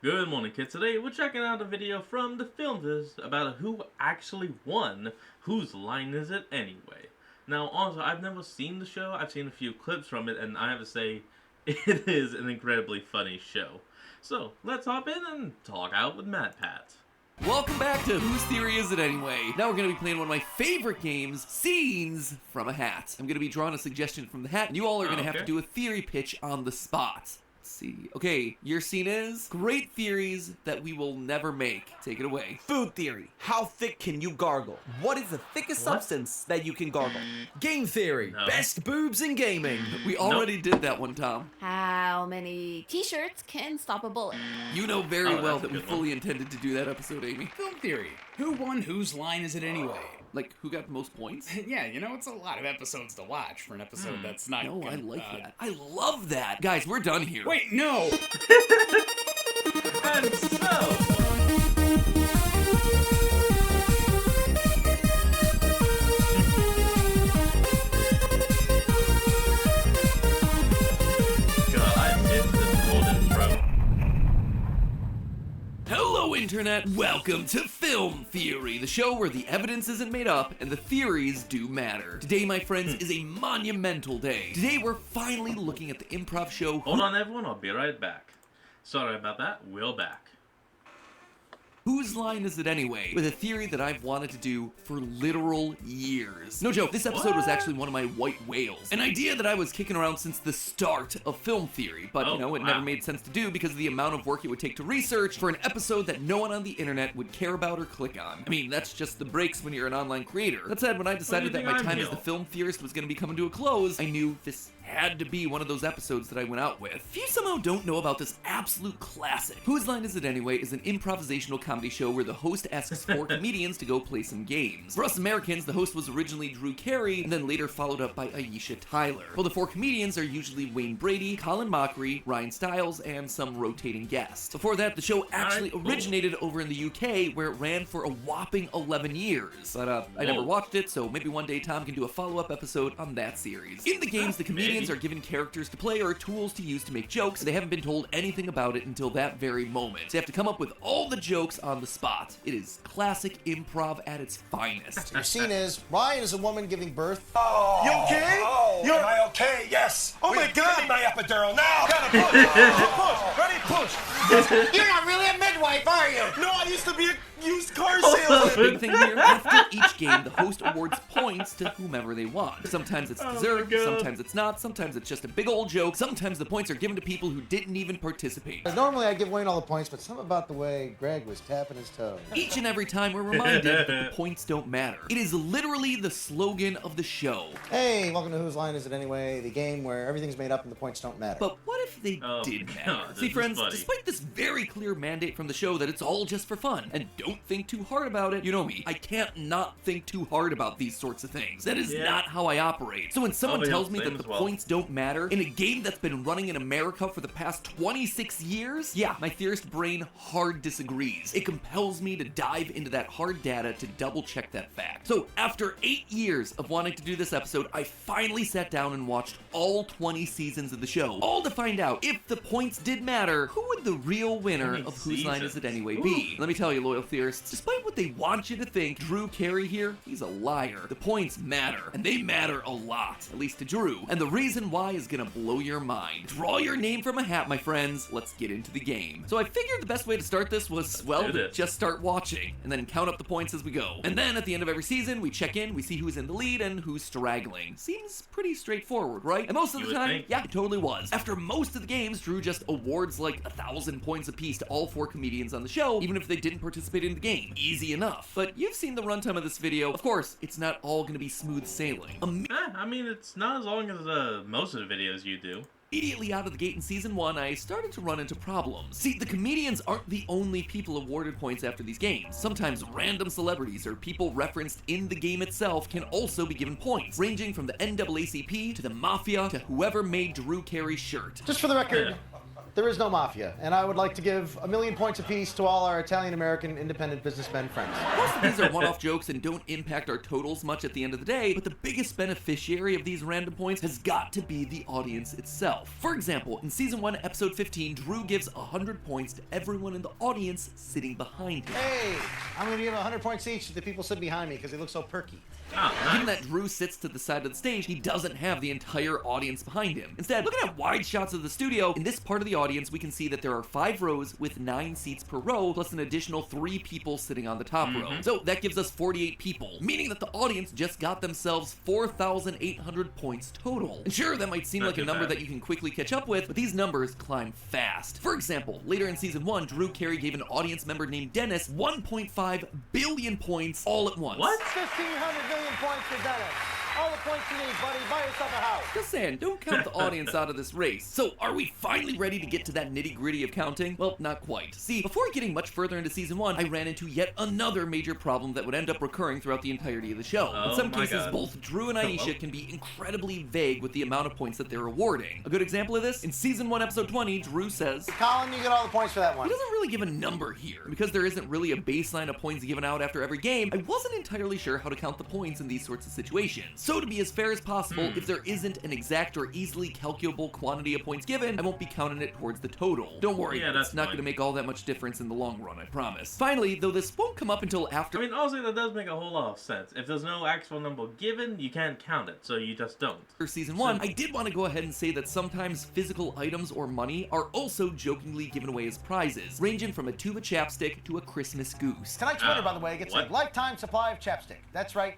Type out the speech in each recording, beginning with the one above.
Good morning, kids. Today we're checking out a video from the Film Viz about who actually won. Whose line is it anyway? Now, honestly, I've never seen the show. I've seen a few clips from it, and I have to say, it is an incredibly funny show. So, let's hop in and talk out with MatPat. Welcome back to Whose Theory Is It Anyway? Now we're going to be playing one of my favorite games, Scenes from a Hat. I'm going to be drawing a suggestion from the hat, and you all are going to have to do a theory pitch on the spot. Let's see. Okay, your scene is great theories that we will never make. Take it away. Food theory. How thick can you gargle? What is the thickest substance that you can gargle? Game theory. No. Best boobs in gaming. We already did that one, Tom. How many t-shirts can stop a bullet? You know very Oh, well that's a that we good one. fully intended to do that episode, Amy. Film theory. Who won Whose Line Is It Anyway? Like, who got the most points? Yeah, it's a lot of episodes to watch for an episode that's not No, I gonna, like that. I love that. Guys, we're done here. Wait, no! And so, God, it's the golden throat. Hello, Internet! Welcome to Film Theory, the show where the evidence isn't made up and the theories do matter. Today, my friends, is a monumental day. Today, we're finally looking at the improv show. Hold on, everyone. I'll be right back. Sorry about that. We're back. Whose Line Is It Anyway? With a theory that I've wanted to do for literal years. No joke, this episode was actually one of my white whales. An idea that I was kicking around since the start of film theory, but Oh, it never wow. made sense to do because of the amount of work it would take to research for an episode that no one on the internet would care about or click on. I mean, that's just the breaks when you're an online creator. That said, when I decided that think my I'm time as Neil? the film theorist was going to be coming to a close, I knew this had to be one of those episodes that I went out with. If you somehow don't know about this absolute classic, Whose Line Is It Anyway is an improvisational comedy show where the host asks four comedians to go play some games. For us Americans, the host was originally Drew Carey, and then later followed up by Aisha Tyler. Well, the four comedians are usually Wayne Brady, Colin Mockery, Ryan Stiles, and some rotating guests. Before that, the show actually Alright, cool. originated over in the UK, where it ran for a whopping 11 years. But I never Whoa. watched it, so maybe one day Tom can do a follow-up episode on that series. In the games, the comedians Maybe. are given characters to play or tools to use to make jokes, and they haven't been told anything about it until that very moment. So they have to come up with all the jokes on the spot. It is classic improv at its finest. Your scene is Ryan is a woman giving birth. You okay? Am I okay? Yes. Oh my God! Give me my epidural now. Gotta push. Ready? Push. You're not really a midwife, are you? No, I used to be a used car The salesman. big thing here, after each game, the host awards points to whomever they want. Sometimes it's deserved, God. sometimes it's not, sometimes it's just a big old joke, sometimes the points are given to people who didn't even participate. Normally I give Wayne all the points, but something about the way Greg was tapping his toe. Each and every time we're reminded that the points don't matter. It is literally the slogan of the show. Hey, welcome to Whose Line Is It Anyway? The game where everything's made up and the points don't matter. But what if they Oh did my matter? God, See, this is friends, funny. despite this very clear mandate from the show that it's all just for fun, and don't think too hard about it, you know me, I can't not think too hard about these sorts of things. That is Yeah. not how I operate. So when someone Oh, yeah, tells me same that the as well. points don't matter in a game that's been running in America for the past 26 years, yeah, my theorist brain hard disagrees. It compels me to dive into that hard data to double check that fact. So after 8 years of wanting to do this episode, I finally sat down and watched all 20 seasons of the show, all to find out if the points did matter, who would the real winner 20 of Whose Line Is It seasons. Anyway be? Let me tell you, loyal theorists, despite what they want you to think, Drew Carey here, he's a liar. The points matter, and they matter a lot, at least to Drew. And the reason why is gonna blow your mind. Draw your name from a hat, my friends. Let's get into the game. So I figured the best way to start this was, well, do to this. just start watching, and then count up the points as we go. And then at the end of every season, we check in, we see who's in the lead and who's straggling. Seems pretty straightforward, right? And most of You the would time, think. yeah, it totally was. After most of the games, Drew just awards like 1,000 points apiece to all four comedians on the show, even if they didn't participate in the game. Easy enough. But you've seen the runtime of this video. Of course, it's not all gonna be smooth sailing. I mean, it's not as long as most of the videos you do. Immediately out of the gate in season 1, I started to run into problems. See, the comedians aren't the only people awarded points after these games. Sometimes random celebrities or people referenced in the game itself can also be given points, ranging from the NAACP to the Mafia to whoever made Drew Carey's shirt. Just for the record, there is no mafia, and I would like to give 1,000,000 points apiece to all our Italian-American independent businessmen friends. Most of these are one-off jokes and don't impact our totals much at the end of the day, but the biggest beneficiary of these random points has got to be the audience itself. For example, in Season 1, Episode 15, Drew gives 100 points to everyone in the audience sitting behind him. Hey, I'm going to give 100 points each to the people sitting behind me because they look so perky. Oh, Given nice. that Drew sits to the side of the stage, he doesn't have the entire audience behind him. Instead, looking at wide shots of the studio, in this part of the audience, we can see that there are 5 rows with 9 seats per row, plus an additional 3 people sitting on the top row. So that gives us 48 people, meaning that the audience just got themselves 4,800 points total. And sure, that might seem Not like a too number bad. that you can quickly catch up with, but these numbers climb fast. For example, later in Season 1, Drew Carey gave an audience member named Dennis 1.5 billion points all at once. What? 1,500 million points for Dennis. All the points you need, buddy. Buy yourself a house. Just saying, don't count the audience out of this race. So, are we finally ready to get to that nitty-gritty of counting? Well, not quite. See, before getting much further into Season 1, I ran into yet another major problem that would end up recurring throughout the entirety of the show. Oh In some my cases, God. both Drew and Aisha can be incredibly vague with the amount of points that they're awarding. A good example of this, in Season 1, Episode 20, Drew says, Colin, you get all the points for that one. he doesn't really give a number here. Because there isn't really a baseline of points given out after every game, I wasn't entirely sure how to count the points in these sorts of situations. So to be as fair as possible, if there isn't an exact or easily calculable quantity of points given, I won't be counting it towards the total. Don't worry, Yeah, that's it's not fine. going to make all that much difference in the long run, I promise. Finally, though this won't come up until after I mean, honestly, that does make a whole lot of sense. If there's no actual number given, you can't count it, so you just don't. Season 1, I did want to go ahead and say that sometimes physical items or money are also jokingly given away as prizes, ranging from a tube of chapstick to a Christmas goose. Tonight's winner, by the way, gets What? a lifetime supply of chapstick. That's right.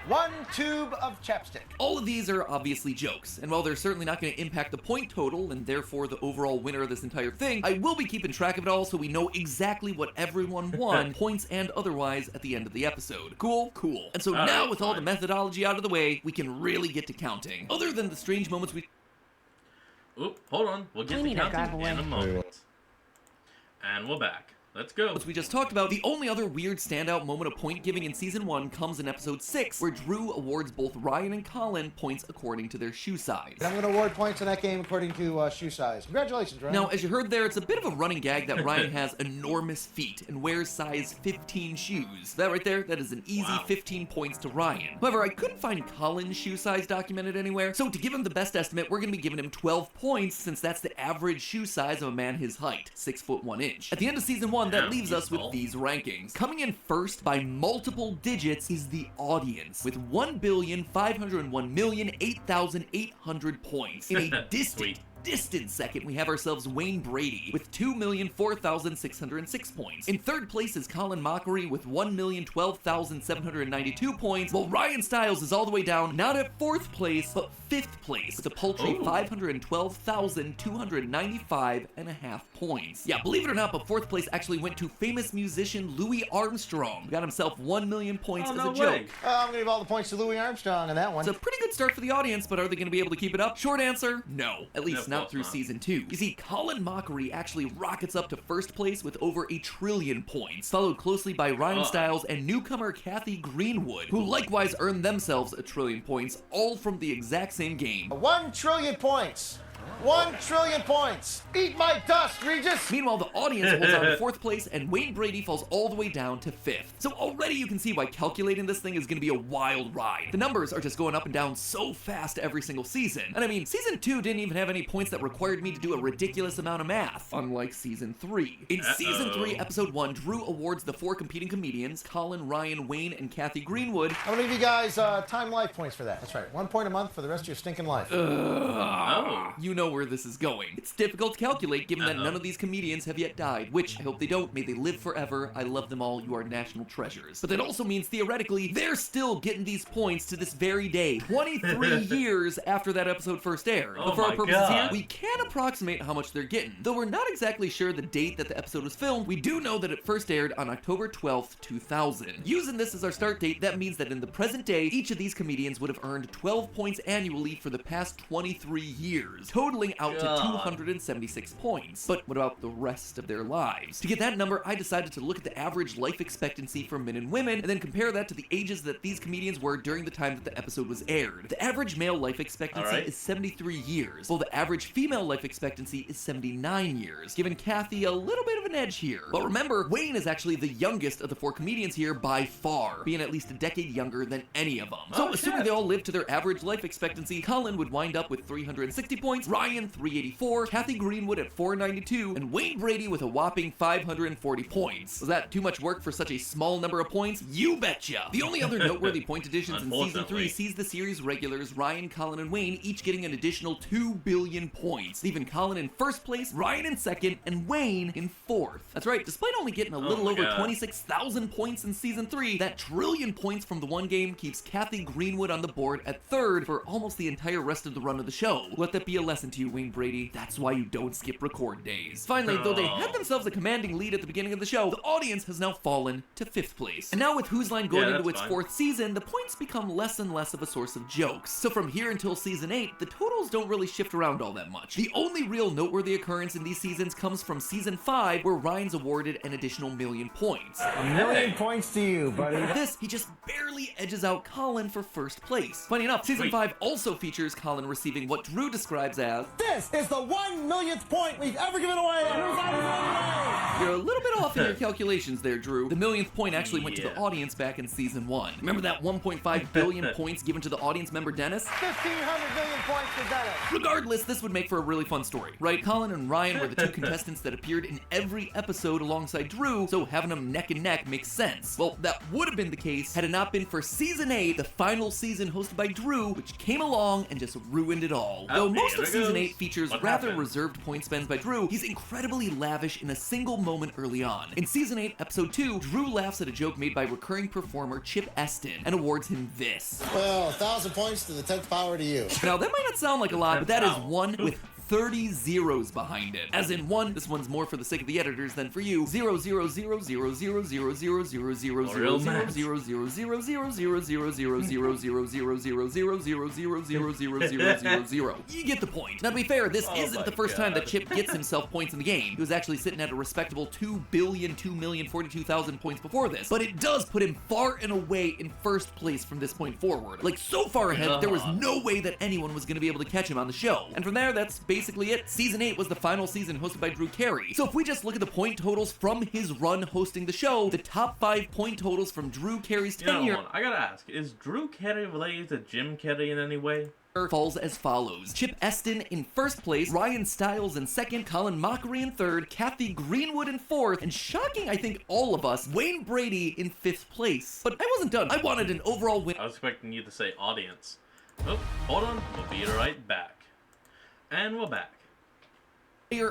1 tube of chapstick. All of these are obviously jokes, and while they're certainly not going to impact the point total and therefore the overall winner of this entire thing, I will be keeping track of it all so we know exactly what everyone won, points and otherwise, at the end of the episode. Cool? Cool. And so now, with all the fine. methodology out of the way, we can really get to counting. Other than the strange moments we... Oop, hold on. We'll get We to need to drive counting in a away. moment. And we're back. Let's go. As we just talked about, the only other weird standout moment of point giving in Season 1 comes in Episode 6, where Drew awards both Ryan and Colin points according to their shoe size. And I'm going to award points in that game according to shoe size. Congratulations, Ryan. Now, as you heard there, it's a bit of a running gag that Ryan has enormous feet and wears size 15 shoes. That right there, that is an easy Wow. 15 points to Ryan. However, I couldn't find Colin's shoe size documented anywhere, so to give him the best estimate, we're going to be giving him 12 points, since that's the average shoe size of a man his height, 6 foot 1 inch. At the end of Season 1, that Yeah, leaves he's us with tall. these rankings. Coming in first by multiple digits is the audience, with 1,501,008,800 points. In a distant second, we have ourselves Wayne Brady with 2,004,606 points. In third place is Colin Mockery with 1,012,792 points, while Ryan Stiles is all the way down, not at fourth place, but fifth place, with a paltry Ooh. 512,295.5 points. Yeah, believe it or not, but fourth place actually went to famous musician Louis Armstrong, who got himself 1 million points Oh, as no a joke. way. I'm going to give all the points to Louis Armstrong on that one. It's a pretty good start for the audience, but are they going to be able to keep it up? Short answer, no. At least Of not course through not. Season 2. You see, Colin Mockery actually rockets up to first place with over 1 trillion points, followed closely by Ryan Stiles and newcomer Kathy Greenwood, who likewise earned themselves 1 trillion points, all from the exact same game. 1 trillion points. 1 trillion points. Eat my dust, Regis. Meanwhile, the audience holds on to fourth place, and Wayne Brady falls all the way down to fifth. So already you can see why calculating this thing is going to be a wild ride. The numbers are just going up and down so fast every single season. And I mean, Season 2 didn't even have any points that required me to do a ridiculous amount of math, unlike Season 3. In Season 3, Episode 1, Drew awards the 4 competing comedians, Colin, Ryan, Wayne, and Kathy Greenwood, I'm going to give you guys time life points for that. That's right. 1 point a month for the rest of your stinking life. Oh. you know where this is going. It's difficult to calculate given that none of these comedians have yet died, which I hope they don't. May they live forever. I love them all. You are national treasures. But that also means theoretically, they're still getting these points to this very day, 23 years after that episode first aired. Oh But for our my purposes God. here, we can approximate how much they're getting. Though we're not exactly sure the date that the episode was filmed, we do know that it first aired on October 12th, 2000. Using this as our start date, that means that in the present day, each of these comedians would have earned 12 points annually for the past 23 years. Totally totaling out to God. 276 points. But what about the rest of their lives? To get that number, I decided to look at the average life expectancy for men and women, and then compare that to the ages that these comedians were during the time that the episode was aired. The average male life expectancy Alright. is 73 years, while the average female life expectancy is 79 years, giving Kathy a little bit of an edge here. But remember, Wayne is actually the youngest of the 4 comedians here by far, being at least a decade younger than any of them. So Oh, assuming shit. they all lived to their average life expectancy, Colin would wind up with 360 points, Ryan 384, Kathy Greenwood at 492, and Wayne Brady with a whopping 540 points. Was that too much work for such a small number of points? You betcha! The only other noteworthy point additions in Season 3 Unfortunately. sees the series regulars Ryan, Colin, and Wayne each getting an additional 2 billion points, leaving Colin in first place, Ryan in second, and Wayne in fourth. That's right, despite only getting a little my over God. 26,000 points in Season 3, that trillion points from the one game keeps Kathy Greenwood on the board at third for almost the entire rest of the run of the show. Let that be a lesson to you, Wayne Brady. That's why you don't skip record days. Finally, though they had themselves a commanding lead at the beginning of the show, the audience has now fallen to 5th place. And now with Whose Line going Yeah, into that's its fine. 4th season, the points become less and less of a source of jokes. So from here until Season 8, the totals don't really shift around all that much. The only real noteworthy occurrence in these seasons comes from Season 5, where Ryan's awarded an additional 1,000,000 points. $1 million points to you, buddy. This, he just barely edges out Colin for first place. Funny enough, Season Sweet. 5 also features Colin receiving what Drew describes as, This is the 1 millionth point we've ever given away. And who's on the you're a little bit off in your calculations there, Drew. The 1,000,000th point actually went to the Yeah. audience back in Season 1. Remember that 1.5 billion points given to the audience member Dennis? 1,500 million points for Dennis. Regardless, this would make for a really fun story, right? Colin and Ryan were the 2 contestants that appeared in every episode alongside Drew, so having them neck and neck makes sense. Well, that would have been the case had it not been for Season 8, the final season hosted by Drew, which came along and just ruined it all. Though most here of it Season goes. 8 features What rather happened? reserved point spends by Drew, he's incredibly lavish in a single moment early on. In Season 8, Episode 2, Drew laughs at a joke made by recurring performer Chip Eston and awards him this. Well, 1,000 points to the 10th power to you. Now, that might not sound like a lot, but that is Wow. one with 30 zeros behind it. As in one, this one's more for the sake of the editors than for you. 0.0000000000000000000000000000000000000000000000000000000000000000000000000000000000000000000000000000000000000000000000000000000000000000000000000000000000000000000000000000000000000000000000000000000000000000000000000000000000000000000000000000000000000000000000000000000000000000000000000000000000000000000000000000000000000000000000000000000000000000000000000000000000000000000000000000000000000000000000000000000000000000000000000000000000000000000000000000000000000000000 respectable 2,2,042,042,000 points before this, but it does put him far and away in first place from this point forward. Like, so far ahead that there was no way that anyone was going to be able to catch him on the show. And from there, that's basically it. Season 8 was the final season hosted by Drew Carey. So if we just look at the point totals from his run hosting the show, the top 5 point totals from Drew Carey's You know, tenure hold on, I gotta ask, is Drew Carey related to Jim Carrey in any way? falls as follows. Chip Eston in first place, Ryan Stiles in second, Colin Mockery in third, Kathy Greenwood in fourth, and shocking, I think, all of us, Wayne Brady in 5th place. But I wasn't done. I wanted an overall win. I was expecting you to say audience. Oh, hold on, we'll be right back. And we're back.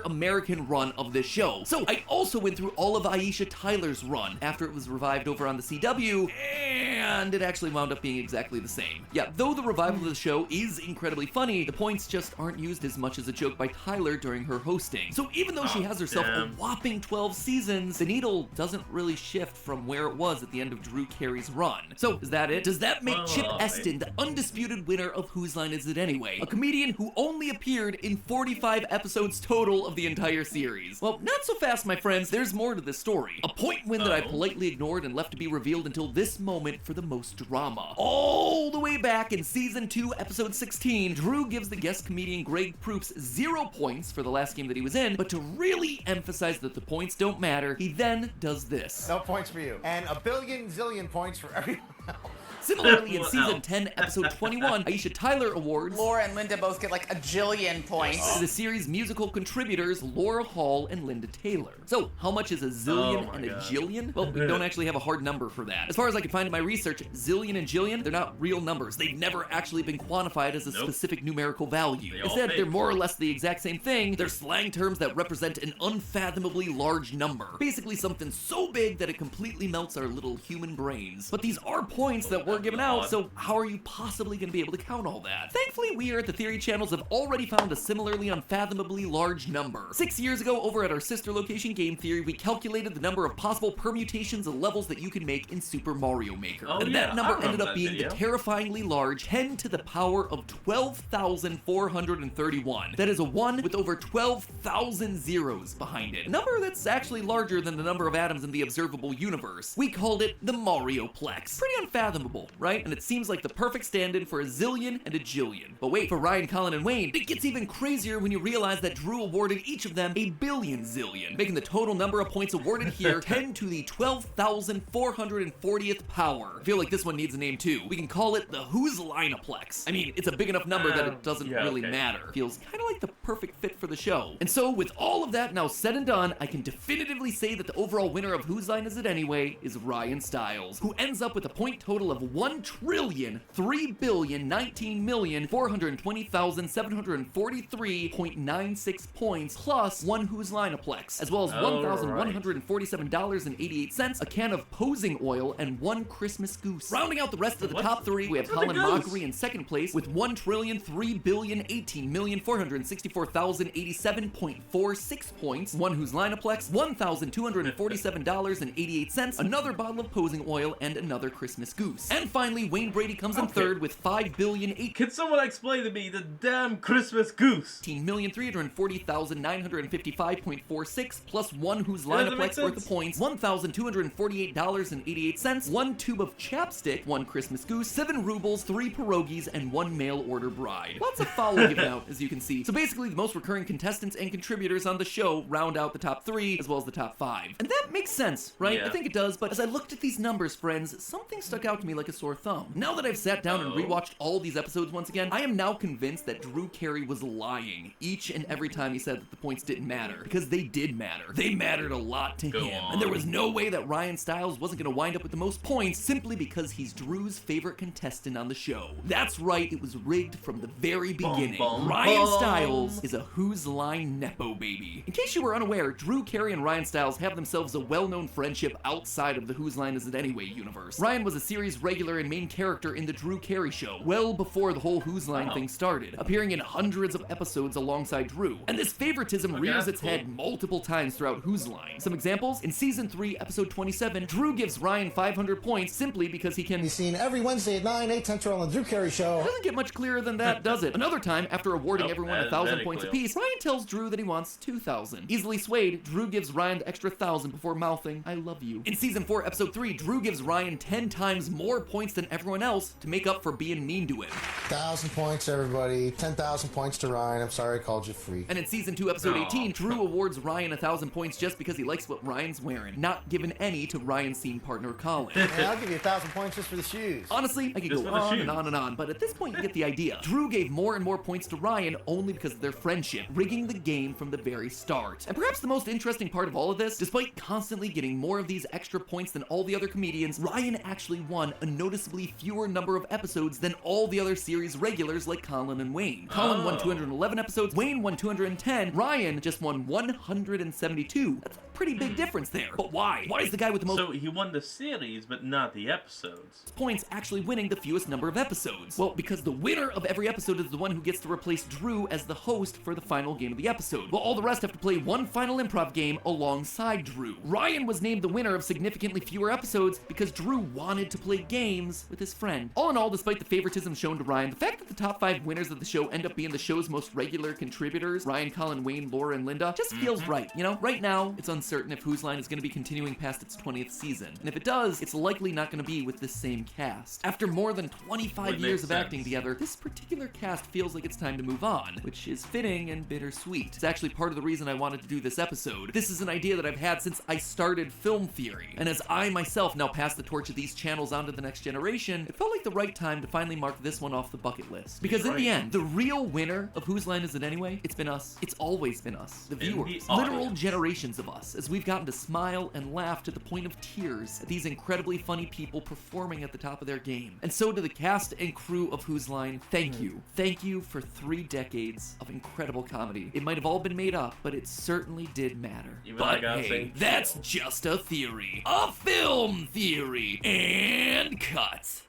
American run of this show. So I also went through all of Aisha Tyler's run after it was revived over on the CW, and it actually wound up being exactly the same. Yeah, though the revival of the show is incredibly funny, the points just aren't used as much as a joke by Tyler during her hosting. So even though she has herself a damn. whopping 12 seasons, the needle doesn't really shift from where it was at the end of Drew Carey's run. So is that it? Does that make Chip Oh, Eston the undisputed winner of Whose Line Is It Anyway? A comedian who only appeared in 45 episodes total of the entire series. Well, not so fast, my friends. There's more to this story. A point win that I politely ignored and left to be revealed until this moment for the most drama. All the way back in Season 2, Episode 16, Drew gives the guest comedian Greg Proops 0 points for the last game that he was in, but to really emphasize that the points don't matter, he then does this. No points for you. And a billion zillion points for everyone else. Similarly, in Wow. Season 10, Episode 21, Aisha Tyler awards Laura and Linda both get like a jillion points. to the series' musical contributors Laura Hall and Linda Taylor. So, how much is a zillion Oh my and a God. jillion? Well, we don't actually have a hard number for that. As far as I could find in my research, zillion and jillion, they're not real numbers. They've never actually been quantified as a Nope. specific numerical value. They all Instead, fake. they're more or less the exact same thing. They're slang terms that represent an unfathomably large number. Basically something so big that it completely melts our little human brains. But these are points that work we're That giving was out, odd. so how are you possibly going to be able to count all that? Thankfully, we here at the Theory Channels have already found a similarly unfathomably large number. 6 years ago, over at our sister location Game Theory, we calculated the number of possible permutations of levels that you can make in Super Mario Maker. Oh, And yeah, that number I remember ended up that being video. the terrifyingly large 10 to the power of 12,431. That is a 1 with over 12,000 zeros behind it. A number that's actually larger than the number of atoms in the observable universe. We called it the Marioplex. Pretty unfathomable, right? And it seems like the perfect stand-in for a zillion and a jillion. But wait, for Ryan, Colin, and Wayne, it gets even crazier when you realize that Drew awarded each of them a billion zillion, making the total number of points awarded here 10 to the 12,440th power. I feel like this one needs a name too. We can call it the Who's Lineplex. I mean, it's a big enough number that it doesn't really matter. Feels kind of like the perfect fit for the show. And so, with all of that now said and done, I can definitively say that the overall winner of Whose Line Is It Anyway is Ryan Stiles, who ends up with a point total of 1,3,3,19,420,743.96 points, plus one Whose Lineplex, as well as $1,147.88, a can of posing oil, and one Christmas goose. Rounding out the rest of the top three, we have Colin Mockery in second place with 1,003,018,464,087.46 points, one Whose Lineplex, $1,247.88, another bottle of posing oil, and another Christmas goose. And finally, Wayne Brady comes in third with 5,008,000,000. Can someone explain to me the damn Christmas goose? 18,340,955.46 plus one Whose Doesn't make Lineplex worth of sense. points, $1,248.88, one tube of chapstick, one Christmas goose, 7 rubles, 3 pierogies, and 1 mail order bride. Lots of foul given out, as you can see. So basically, the most recurring contestants and contributors on the show round out the top 3 as well as the top 5. And that makes sense, right? Yeah. I think it does, but as I looked at these numbers, friends, something stuck out to me like a sore thumb. Now that I've sat down and rewatched all these episodes once again, I am now convinced that Drew Carey was lying each and every time he said that the points didn't matter, because they did matter. They mattered a lot to him. on. And there was no way that Ryan Stiles wasn't going to wind up with the most points simply because he's Drew's favorite contestant on the show. That's right, it was rigged from the very beginning. bum, Ryan bum. Stiles is a Whose Line Nepo baby. In case you were unaware, Drew Carey and Ryan Stiles have themselves a well-known friendship outside of the Whose Line Is It Anyway universe. Ryan was a series regular and main character in the Drew Carey Show, well before the whole Whose Line thing started, appearing in hundreds of episodes alongside Drew. And this favoritism rears its head multiple times throughout Whose Line. Some examples: in season 3, episode 27, Drew gives Ryan 500 points simply because he can... Be seen every Wednesday at 9, 8 Central on the Drew Carey Show. It doesn't get much clearer than that, does it? Another time, after awarding Nope, everyone that is 1,000 very points clear. apiece, Ryan tells Drew that he wants 2,000. Easily swayed, Drew gives Ryan the extra 1,000 before mouthing, "I love you." In season 4, episode 3, Drew gives Ryan 10 times more points than everyone else to make up for being mean to him. 1,000 points, everybody. 10,000 points to Ryan. I'm sorry I called you free. And in season 2, episode Aw. 18, Drew awards Ryan 1,000 points just because he likes what Ryan's wearing, not giving any to Ryan's scene partner Colin. Yeah, I'll give you 1,000 points just for the shoes. Honestly, I could Just go for the on shoes. and on and on, but at this point you get the idea. Drew gave more and more points to Ryan only because of their friendship, rigging the game from the very start. And perhaps the most interesting part of all of this, despite constantly getting more of these extra points than all the other comedians, Ryan actually won a noticeably fewer number of episodes than all the other series regulars like Colin and Wayne. Colin won 211 episodes, Wayne won 210, Ryan just won 172. That's a pretty big difference there. But why? Why is the guy with the most So he won the series, but not the episodes. points actually winning the fewest number of episodes? Well, because the winner of every episode is the one who gets to replace Drew as the host for the final game of the episode, while all the rest have to play one final improv game alongside Drew. Ryan was named the winner of significantly fewer episodes because Drew wanted to play games with his friend. All in all, despite the favoritism shown to Ryan, the fact that the top 5 winners of the show end up being the show's most regular contributors, Ryan, Colin, Wayne, Laura, and Linda, just feels right. You know, right now, it's uncertain if Whose Line is going to be continuing past its 20th season. And if it does, it's likely not going to be with this same cast. After more than 25 Would years make of sense. acting together, this particular cast feels like it's time to move on, which is fitting and bittersweet. It's actually part of the reason I wanted to do this episode. This is an idea that I've had since I started Film Theory, and as I myself now pass the torch of these channels on to the next generation, it felt like the right time to finally mark this one off the bucket list. Because in the end, the real winner of Whose Line Is It Anyway? It's been us. It's always been us, the the viewers. audience. Literal generations of us, as we've gotten to smile and laugh to the point of tears at these incredibly funny people performing at the top of their game. And so to the cast and crew of Whose Line, thank you. Thank you for 3 decades of incredible comedy. It might have all been made up, but it certainly did matter. Even I But gotta hey, say, that's chill. just a theory. A film theory. And cut.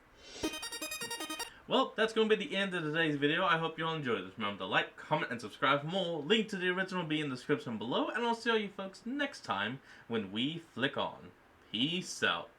Well, that's going to be the end of today's video. I hope you all enjoyed this. Remember to like, comment, and subscribe for more. Link to the original will be in the description below. And I'll see all you folks next time when we flick on. Peace out.